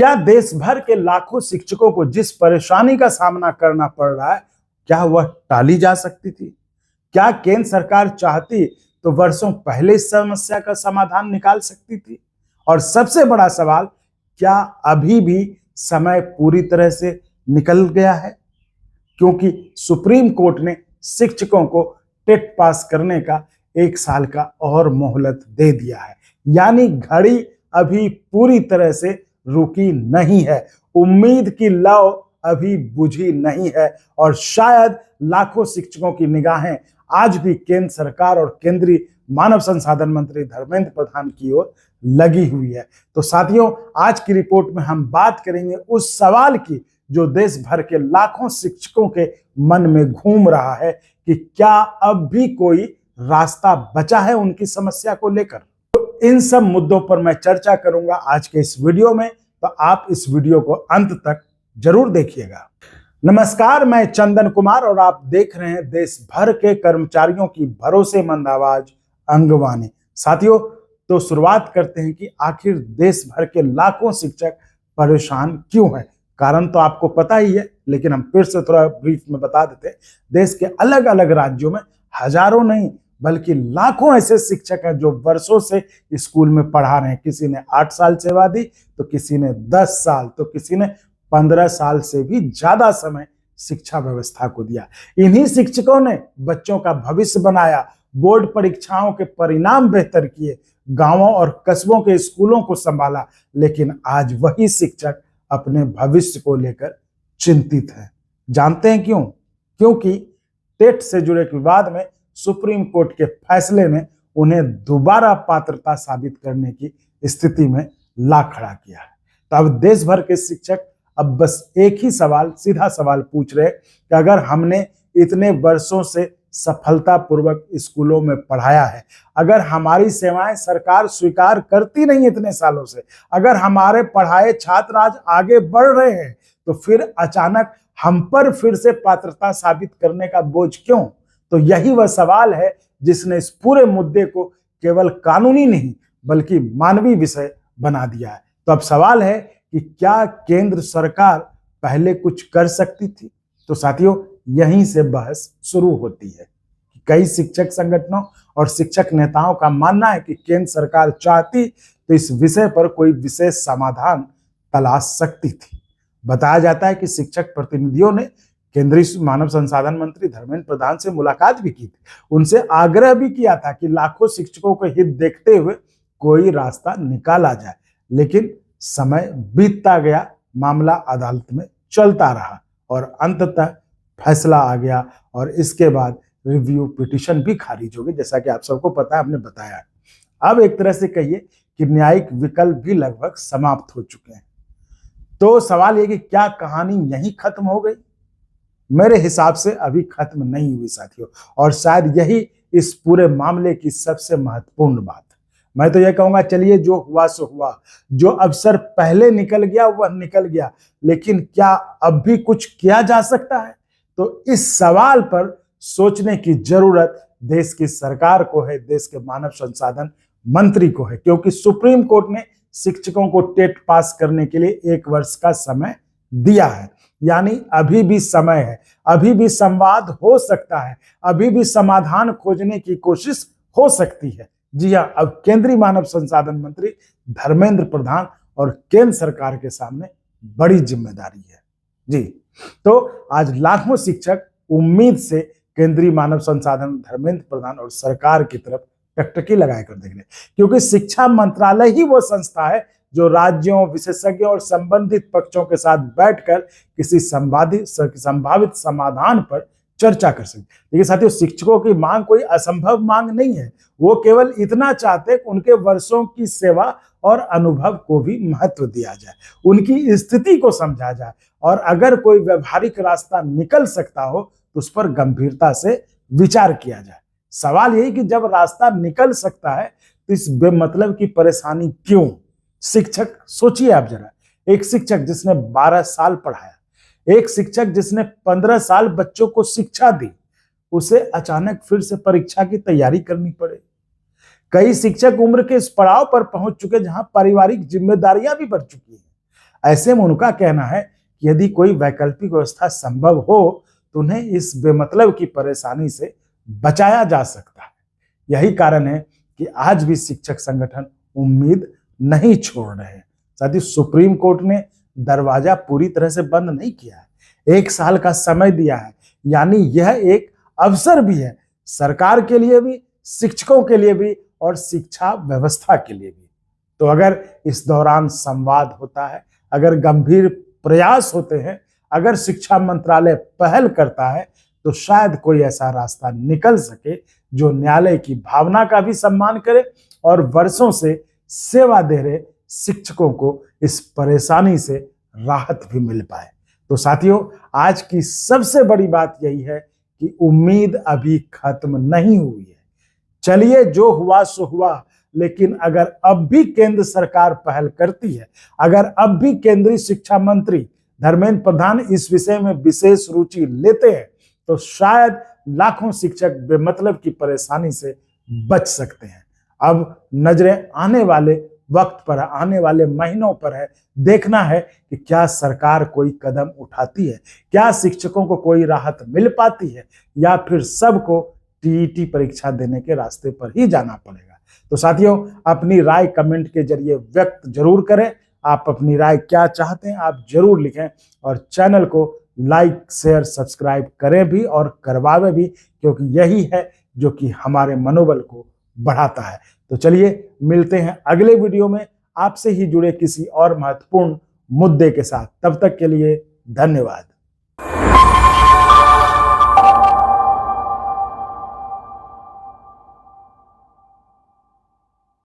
क्या देश भर के लाखों शिक्षकों को जिस परेशानी का सामना करना पड़ रहा है, क्या वह टाली जा सकती थी? क्या केंद्र सरकार चाहती तो वर्षों पहले इस समस्या का समाधान निकाल सकती थी? और सबसे बड़ा सवाल, क्या अभी भी समय पूरी तरह से निकल गया है? क्योंकि सुप्रीम कोर्ट ने शिक्षकों को टेट पास करने का 1 साल का और मोहलत दे दिया है। यानी घड़ी अभी पूरी तरह से रुकी नहीं है, उम्मीद की लौ अभी बुझी नहीं है और शायद लाखों शिक्षकों की निगाहें आज भी केंद्र सरकार और केंद्रीय मानव संसाधन मंत्री धर्मेंद्र प्रधान की ओर लगी हुई है। तो साथियों, आज की रिपोर्ट में हम बात करेंगे उस सवाल की जो देश भर के लाखों शिक्षकों के मन में घूम रहा है कि क्या अब भी कोई रास्ता बचा है उनकी समस्या को लेकर। तो इन सब मुद्दों पर मैं चर्चा करूंगा आज के इस वीडियो में, तो आप इस वीडियो को अंत तक जरूर देखिएगा। नमस्कार, मैं चंदन कुमार और आप देख रहे हैं देश भर के कर्मचारियों की भरोसेमंद आवाज अंगवानी। साथियों, तो शुरुआत करते हैं कि आखिर देश भर के लाखों शिक्षक परेशान क्यों हैं। कारण तो आपको पता ही है, लेकिन हम फिर से थोड़ा ब्रीफ में बता देते हैं। देश के अलग अलग राज्यों में हजारों नहीं बल्कि लाखों ऐसे शिक्षक हैं जो वर्षों से स्कूल में पढ़ा रहे हैं। किसी ने 8 साल सेवा दी, तो किसी ने 10 साल, तो किसी ने 15 साल से भी ज्यादा समय शिक्षा व्यवस्था को दिया। इन्हीं शिक्षकों ने बच्चों का भविष्य बनाया, बोर्ड परीक्षाओं के परिणाम बेहतर किए, गांवों और कस्बों के स्कूलों को संभाला। लेकिन आज वही शिक्षक अपने भविष्य को लेकर चिंतित है। जानते हैं क्यों? क्योंकि टेट से जुड़े विवाद में सुप्रीम कोर्ट के फैसले ने उन्हें दोबारा पात्रता साबित करने की स्थिति में ला खड़ा किया है। तो अब देश भर के शिक्षक अब बस एक ही सवाल, सीधा सवाल पूछ रहे कि अगर हमने इतने वर्षों से सफलतापूर्वक स्कूलों में पढ़ाया है, अगर हमारी सेवाएं सरकार स्वीकार करती नहीं इतने सालों से, अगर हमारे पढ़ाए छात्र आज आगे बढ़ रहे हैं, तो फिर अचानक हम पर फिर से पात्रता साबित करने का बोझ क्यों? तो यही वह सवाल है जिसने इस पूरे मुद्दे को केवल कानूनी नहीं बल्कि मानवीय विषय बना दिया है। तो अब सवाल है कि क्या केंद्र सरकार पहले कुछ कर सकती थी? तो साथियों, यहीं से बहस शुरू होती है। कई शिक्षक संगठनों और शिक्षक नेताओं का मानना है कि केंद्र सरकार चाहती तो इस विषय पर कोई विशेष समाधान तलाश सकती थी। बताया जाता है कि शिक्षक प्रतिनिधियों ने केंद्रीय मानव संसाधन मंत्री धर्मेंद्र प्रधान से मुलाकात भी की थी। उनसे आग्रह भी किया था कि लाखों शिक्षकों को हित देखते हुए कोई रास्ता निकाला जाए। लेकिन समय बीतता गया, मामला अदालत में चलता रहा और अंततः फैसला आ गया और इसके बाद रिव्यू पिटीशन भी खारिज हो गई, जैसा कि आप सबको पता है, हमने बताया। अब एक तरह से कहिए कि न्यायिक विकल्प भी लगभग समाप्त हो चुके हैं। तो सवाल ये कि क्या कहानी यहीं खत्म हो गई? मेरे हिसाब से अभी खत्म नहीं हुई साथियों, और शायद यही इस पूरे मामले की सबसे महत्वपूर्ण बात है। मैं तो यह कहूंगा, चलिए जो हुआ सो हुआ, जो अवसर पहले निकल गया वह निकल गया, लेकिन क्या अब भी कुछ किया जा सकता है? तो इस सवाल पर सोचने की जरूरत देश की सरकार को है, देश के मानव संसाधन मंत्री को है, क्योंकि सुप्रीम कोर्ट ने शिक्षकों को टेट पास करने के लिए 1 वर्ष का समय दिया है। यानी अभी भी समय है, अभी भी संवाद हो सकता है, अभी भी समाधान खोजने की कोशिश हो सकती है। जी हाँ, अब केंद्रीय मानव संसाधन मंत्री धर्मेंद्र प्रधान और केंद्र सरकार के सामने बड़ी जिम्मेदारी है। जी, तो आज लाखों शिक्षक उम्मीद से केंद्रीय मानव संसाधन धर्मेंद्र प्रधान और सरकार की तरफ टकटकी लगाकर देख रहे, क्योंकि शिक्षा मंत्रालय ही वो संस्था है जो राज्यों, विशेषज्ञों और संबंधित पक्षों के साथ बैठकर किसी संभावित समाधान पर चर्चा कर सकते। देखिए साथियों, शिक्षकों की मांग कोई असंभव मांग नहीं है, वो केवल इतना चाहते कि उनके वर्षों की सेवा और अनुभव को भी महत्व दिया जाए, उनकी स्थिति को समझा जाए, और अगर कोई व्यवहारिक रास्ता निकल सकता हो तो उस पर गंभीरता से विचार किया जाए। सवाल यही कि जब रास्ता निकल सकता है तो इस बेमतलब की परेशानी क्यों? शिक्षक, सोचिए आप जरा, एक शिक्षक जिसने 12 साल पढ़ाया, एक शिक्षक जिसने 15 साल बच्चों को शिक्षा दी, उसे अचानक फिर से परीक्षा की तैयारी करनी पड़े। कई शिक्षक उम्र के इस पड़ाव पर पहुंच चुके जहां पारिवारिक जिम्मेदारियां भी बढ़ चुकी हैं। ऐसे में उनका कहना है कि यदि कोई वैकल्पिक व्यवस्था संभव हो तो उन्हें इस बेमतलब की परेशानी से बचाया जा सकता है। यही कारण है कि आज भी शिक्षक संगठन उम्मीद नहीं छोड़ रहे हैं। साथ ही सुप्रीम कोर्ट ने दरवाजा पूरी तरह से बंद नहीं किया है, 1 साल का समय दिया है, यानी यह एक अवसर भी है सरकार के लिए भी, शिक्षकों के लिए भी और शिक्षा व्यवस्था के लिए भी। तो अगर इस दौरान संवाद होता है, अगर गंभीर प्रयास होते हैं, अगर शिक्षा मंत्रालय पहल करता है तो शायद कोई ऐसा रास्ता निकल सके जो न्यायालय की भावना का भी सम्मान करे और वर्षों से सेवा दे रहे शिक्षकों को इस परेशानी से राहत भी मिल पाए। तो साथियों, आज की सबसे बड़ी बात यही है कि उम्मीद अभी खत्म नहीं हुई है। चलिए, जो हुआ सो हुआ, लेकिन अगर अब भी केंद्र सरकार पहल करती है, अगर अब भी केंद्रीय शिक्षा मंत्री धर्मेंद्र प्रधान इस विषय में विशेष रुचि लेते हैं तो शायद लाखों शिक्षक बेमतलब की परेशानी से बच सकते हैं। अब नजरें आने वाले वक्त पर, आने वाले महीनों पर है, देखना है कि क्या सरकार कोई कदम उठाती है, क्या शिक्षकों को कोई राहत मिल पाती है, या फिर सबको टीईटी परीक्षा देने के रास्ते पर ही जाना पड़ेगा। तो साथियों, अपनी राय कमेंट के जरिए व्यक्त जरूर करें। आप अपनी राय क्या चाहते हैं आप जरूर लिखें और चैनल को लाइक, शेयर, सब्सक्राइब करें भी और करवावे भी, क्योंकि यही है जो कि हमारे मनोबल को बढ़ाता है। तो चलिए, मिलते हैं अगले वीडियो में आपसे ही जुड़े किसी और महत्वपूर्ण मुद्दे के साथ। तब तक के लिए धन्यवाद।